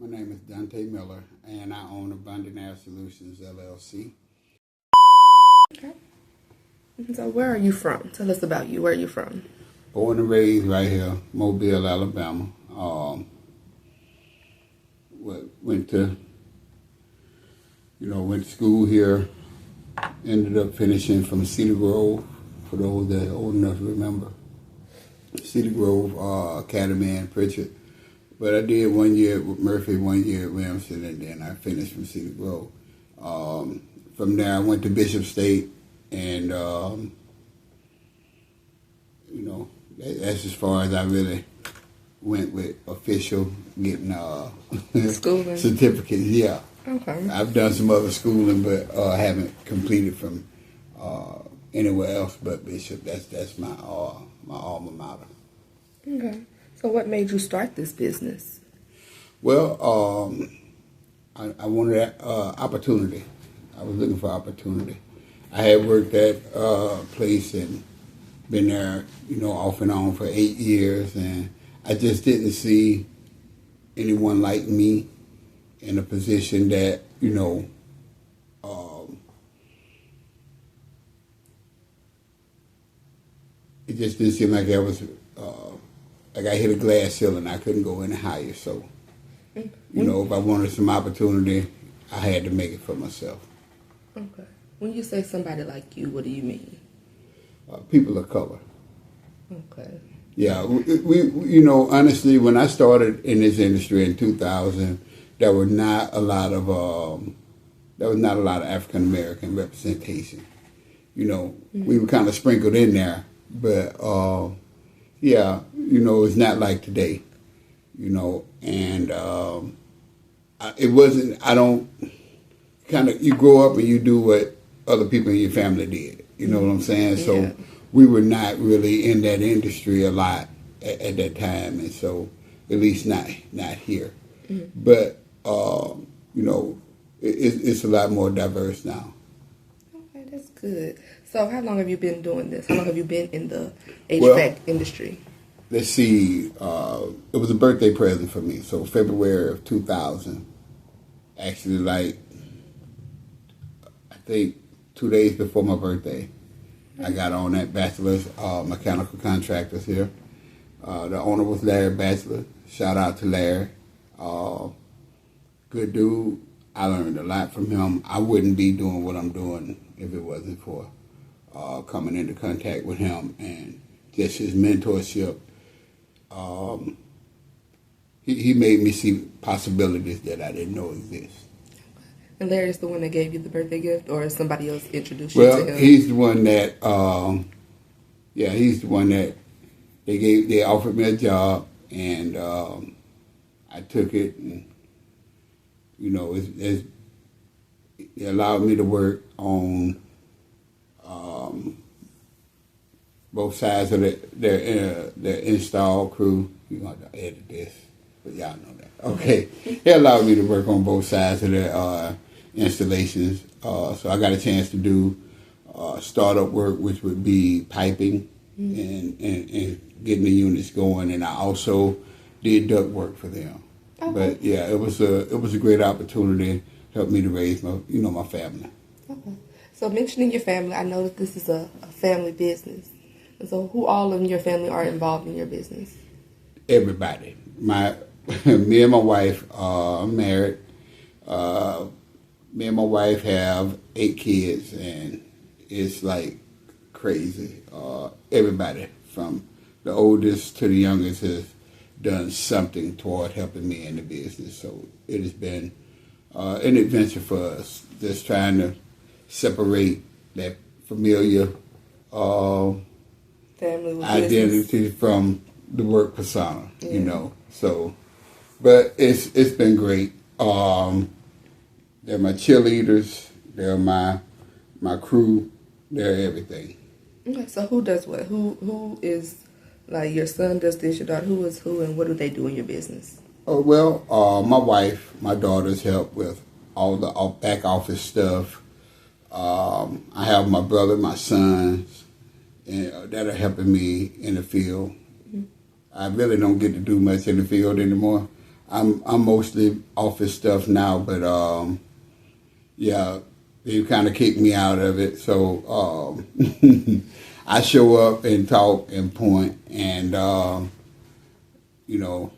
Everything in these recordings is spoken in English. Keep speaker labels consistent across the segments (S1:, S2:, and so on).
S1: My name is Dante Miller, and I own Abundant Air Solutions, LLC.
S2: Okay. So where are you from? Tell us about you. Where are you from?
S1: Born and raised right here, Mobile, Alabama. Went to school here. Ended up finishing from Cedar Grove, for those that are old enough to remember. Cedar Grove Academy in Pritchard. But I did 1 year with Murphy, 1 year at Ramsden, and then I finished from Cedar Grove. From there, I went to Bishop State, and that's as far as I really went with official getting
S2: Schooling.
S1: certificates. Yeah,
S2: Okay.
S1: I've done some other schooling, but haven't completed from anywhere else but Bishop. That's my alma mater.
S2: Okay. So what made you start this business?
S1: Well, I wanted opportunity. I was looking for opportunity. I had worked at a place and been there, off and on for 8 years, and I just didn't see anyone like me in a position that, it just didn't seem like I was, like I hit a glass ceiling. I couldn't go any higher. So, if I wanted some opportunity, I had to make it for myself.
S2: Okay. When you say somebody like you, what do you mean?
S1: People of color.
S2: Okay.
S1: Yeah, we honestly, when I started in this industry in 2000, there was not a lot of African American representation. We were kind of sprinkled in there, but it's not like today. And it wasn't. I don't you grow up and you do what other people in your family did. You know what I'm saying?
S2: Yeah.
S1: So we were not really in that industry a lot at that time, and so at least not here. Mm-hmm. But it's a lot more diverse now.
S2: Okay, that's good. So how long have you been doing this? How long have you been in the HVAC industry?
S1: Let's see. It was a birthday present for me. So February of 2000. Actually, I think 2 days before my birthday, I got on at Bachelor's Mechanical Contractors here. The owner was Larry Bachelor. Shout out to Larry. Good dude. I learned a lot from him. I wouldn't be doing what I'm doing if it wasn't for coming into contact with him and just his mentorship. He made me see possibilities that I didn't know exist.
S2: And Larry's the one that gave you the birthday gift, or somebody else introduced you to him?
S1: Well, he's the one that, he's the one that they offered me a job, and I took it, and it allowed me to work on both sides of their install crew. You're going to edit this, but y'all know that. Okay. It allowed me to work on both sides of their installations. So I got a chance to do startup work, which would be piping and getting the units going. And I also did duct work for them. Okay. But yeah, it was a great opportunity. Helped me to raise my family.
S2: Okay. So mentioning your family, I know that this is a family business. And so who all in your family are involved in your business?
S1: Everybody. Me and my wife are married. Me and my wife have 8 kids, and it's like crazy. Everybody from the oldest to the youngest has done something toward helping me in the business. So it has been an adventure for us, just trying to separate that familiar
S2: family
S1: identity from the work persona, So, but it's been great. They're my cheerleaders. They're my crew. They're everything.
S2: Okay, so who does what? Who is, like, your son does this, your daughter? Who is who, and what do they do in your business?
S1: Oh, well, my wife, my daughters help with all the back office stuff. I have my brother, my sons, and that are helping me in the field. Mm-hmm. I really don't get to do much in the field anymore. I'm mostly office stuff now, but yeah, they kind of kicked me out of it. So I show up and talk and point, and you know,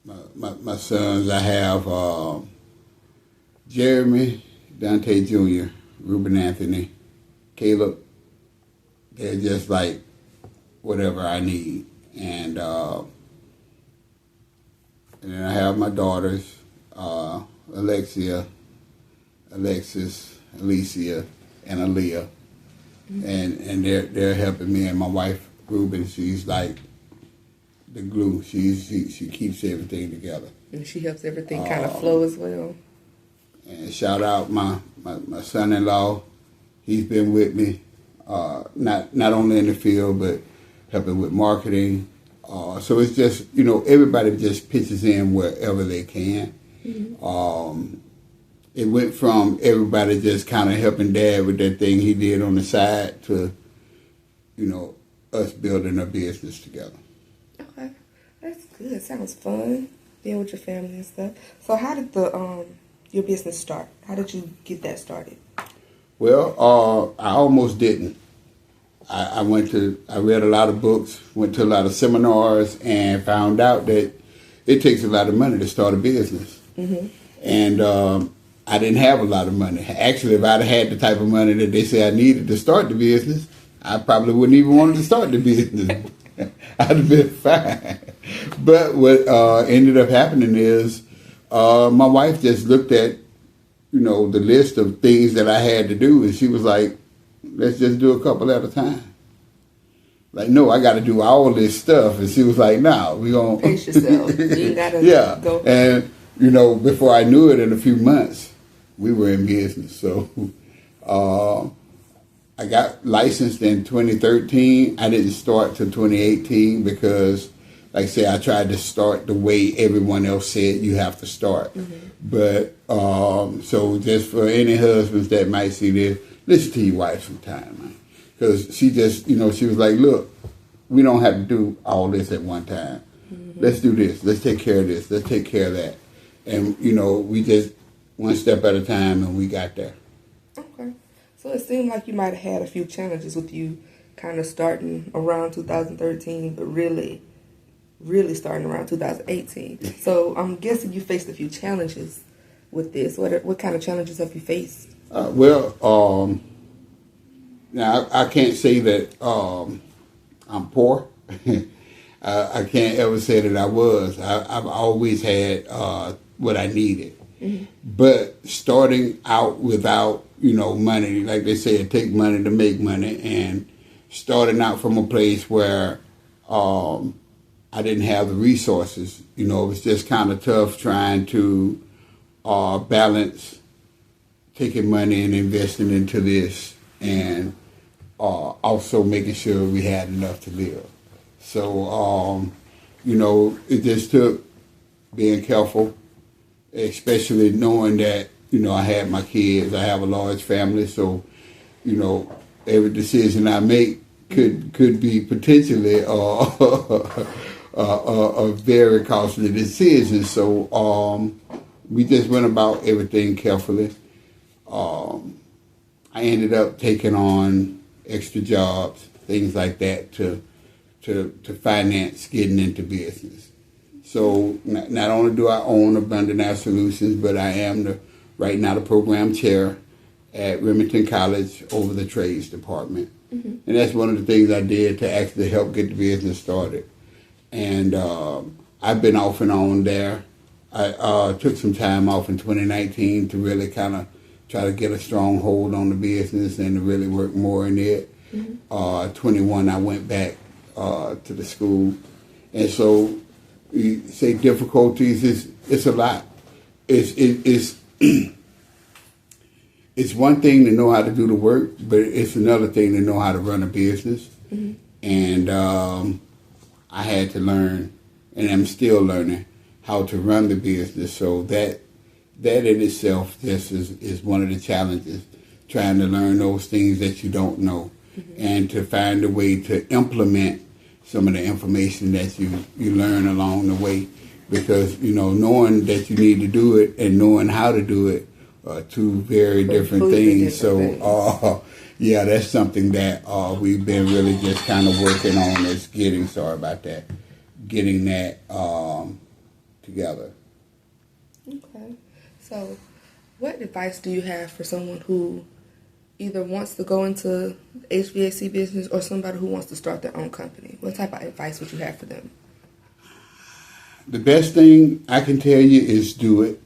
S1: my sons, I have Jeremy, Dante Jr., Ruben Anthony, Caleb. They're just like whatever I need, and then I have my daughters, Alexia, Alexis, Alicia, and Aaliyah, and they're helping me. And my wife Ruben, she's like the glue. She keeps everything together.
S2: And she helps everything kind of flow as well.
S1: And shout out my son-in-law. He's been with me, not only in the field, but helping with marketing. So it's just, everybody just pitches in wherever they can. Mm-hmm. It went from everybody just kind of helping Dad with that thing he did on the side to, us building a business together.
S2: Okay, that's good. Sounds fun, being with your family and stuff. So how did your business start? How did you get that started?
S1: Well, I almost didn't. I read a lot of books, went to a lot of seminars, and found out that it takes a lot of money to start a business. Mm-hmm. And I didn't have a lot of money. Actually, if I'd had the type of money that they say I needed to start the business, I probably wouldn't even want to start the business. I'd have been fine. But what ended up happening is my wife just looked at, the list of things that I had to do, and she was like, let's just do a couple at a time. Like, no, I got to do all this stuff. And she was like, no, we're going to...
S2: Pace yourself. You got to go.
S1: And, before I knew it, in a few months, we were in business. So I got licensed in 2013. I didn't start till 2018 because, like I say, I tried to start the way everyone else said you have to start. Mm-hmm. But, so just for any husbands that might see this, listen to your wife sometime, man. Because she just, she was like, look, we don't have to do all this at one time. Mm-hmm. Let's do this. Let's take care of this. Let's take care of that. And, we just one step at a time, and we got there. Okay.
S2: So it seemed like you might have had a few challenges with you kind of starting around 2013, but really starting around 2018. So I'm guessing you faced a few challenges with this. What kind of challenges have you faced?
S1: Now I can't say that I'm poor. I can't ever say that I was. I've always had what I needed. Mm-hmm. But starting out without, money, like they say, it takes money to make money, and starting out from a place where I didn't have the resources, it was just kind of tough trying to balance taking money and investing into this, and also making sure we had enough to live. So, it just took being careful, especially knowing that, I had my kids, I have a large family, so, every decision I make could be potentially a very costly decision. So we just went about everything carefully. I ended up taking on extra jobs, things like that, to finance getting into business. So not only do I own Abundant Air Solutions, but I am right now the program chair at Remington College over the trades department. Mm-hmm. And that's one of the things I did to actually help get the business started. And I've been off and on there. I took some time off in 2019 to really kind of try to get a strong hold on the business and to really work more in it. Mm-hmm. 21, I went back to the school. And so you say difficulties, it's a lot. It's it's one thing to know how to do the work, but it's another thing to know how to run a business. Mm-hmm. And I had to learn, and I'm still learning, how to run the business. So that in itself just is one of the challenges, trying to learn those things that you don't know, mm-hmm. and to find a way to implement some of the information that you learn along the way. because knowing that you need to do it and knowing how to do it are two very different things. Yeah, that's something that we've been really just kind of working on is getting that together.
S2: Okay. So, what advice do you have for someone who either wants to go into the HVAC business or somebody who wants to start their own company? What type of advice would you have for them?
S1: The best thing I can tell you is do it.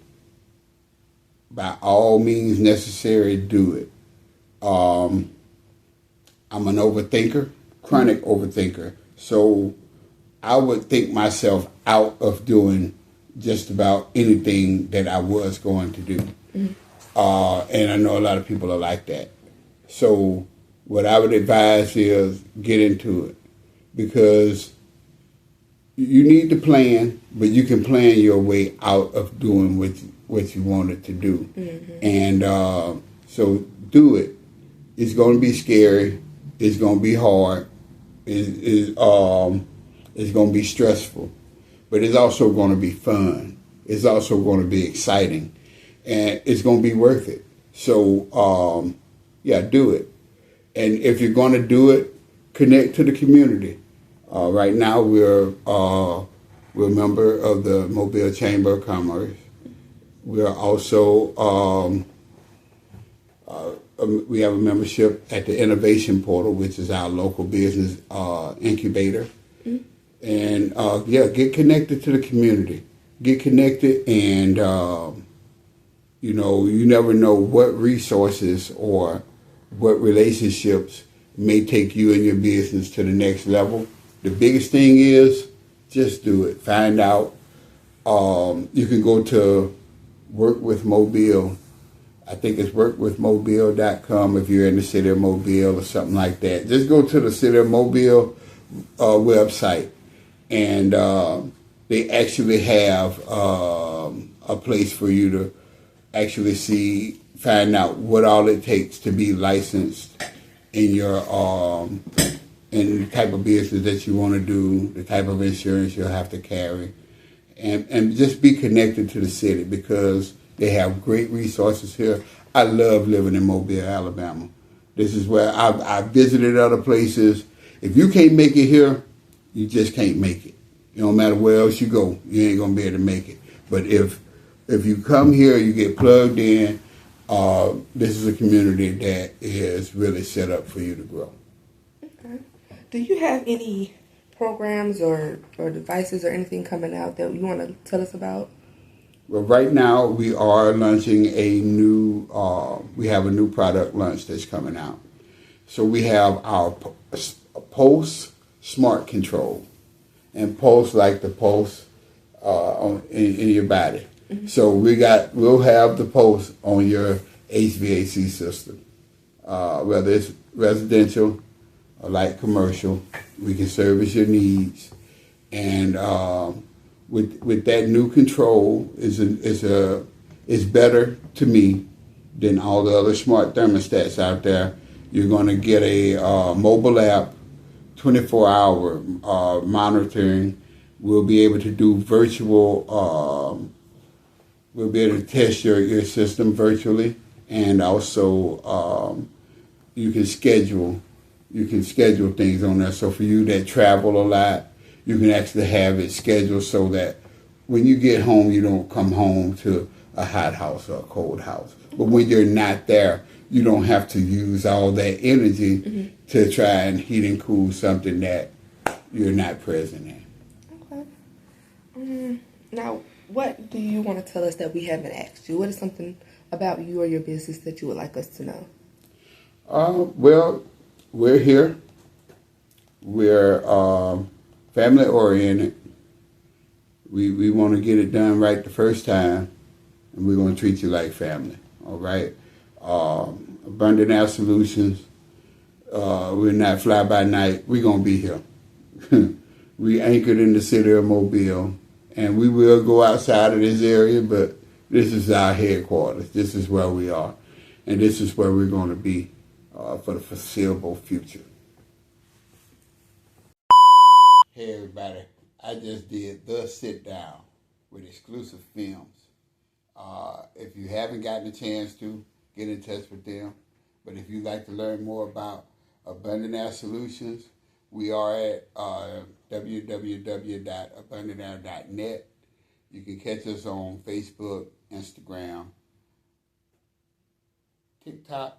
S1: By all means necessary, do it. I'm an overthinker, chronic overthinker. So I would think myself out of doing just about anything that I was going to do. Mm-hmm. And I know a lot of people are like that. So what I would advise is get into it, because you need to plan, but you can plan your way out of doing what you wanted to do. Mm-hmm. And so do it. It's going to be scary. It's going to be hard. It's going to be stressful. But it's also going to be fun. It's also going to be exciting. And it's going to be worth it. So, do it. And if you're going to do it, connect to the community. Right now, we're a member of the Mobile Chamber of Commerce. We're also we have a membership at the Innovation Portal, which is our local business incubator. Mm-hmm. And get connected to the community. Get connected, and you never know what resources or what relationships may take you and your business to the next level. The biggest thing is just do it. Find out. You can go to Work with Mobile. I think it's workwithmobile.com if you're in the city of Mobile or something like that. Just go to the city of Mobile website, and they actually have a place for you to actually find out what all it takes to be licensed in your in the type of business that you want to do, the type of insurance you'll have to carry, and just be connected to the city, because they have great resources here. I love living in Mobile, Alabama. This is where I visited other places. If you can't make it here, you just can't make it. No matter where else you go, you ain't gonna be able to make it. But if you come here, you get plugged in. This is a community that is really set up for you to grow.
S2: Okay. Do you have any programs or devices or anything coming out that you want to tell us about?
S1: Well, right now we are launching we have a new product launch that's coming out. So we have our Pulse Smart Control, and Pulse like the pulse in your body. Mm-hmm. So we'll have the Pulse on your HVAC system, whether it's residential or light commercial. We can service your needs, and with that new control is better to me than all the other smart thermostats out there. You're going to get a mobile app, 24-hour monitoring. We'll be able to do virtual. We'll be able to test your system virtually, and also you can schedule things on there. So for you that travel a lot, you can actually have it scheduled so that when you get home, you don't come home to a hot house or a cold house. But when you're not there, you don't have to use all that energy mm-hmm. to try and heat and cool something that you're not present in.
S2: Okay. Now, what do you want to tell us that we haven't asked you? What is something about you or your business that you would like us to know?
S1: Well, we're here. We're family oriented. We want to get it done right the first time, and we're going to treat you like family. All right. Abundant Air Solutions. We're not fly by night. We're going to be here. We anchored in the city of Mobile, and we will go outside of this area, but this is our headquarters. This is where we are, and this is where we're going to be for the foreseeable future. Hey everybody, I just did DaSitDown. with exclusive films. If you haven't gotten a chance to, get in touch with them. But if you'd like to learn more about Abundant Air Solutions, we are at www.abundantair.net. You can catch us on Facebook, Instagram, TikTok,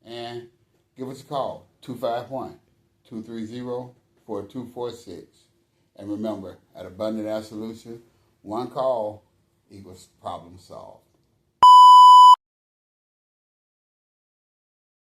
S1: and give us a call, 251-230-4246. And remember, at Abundant Air Solutions, one call equals problem solved.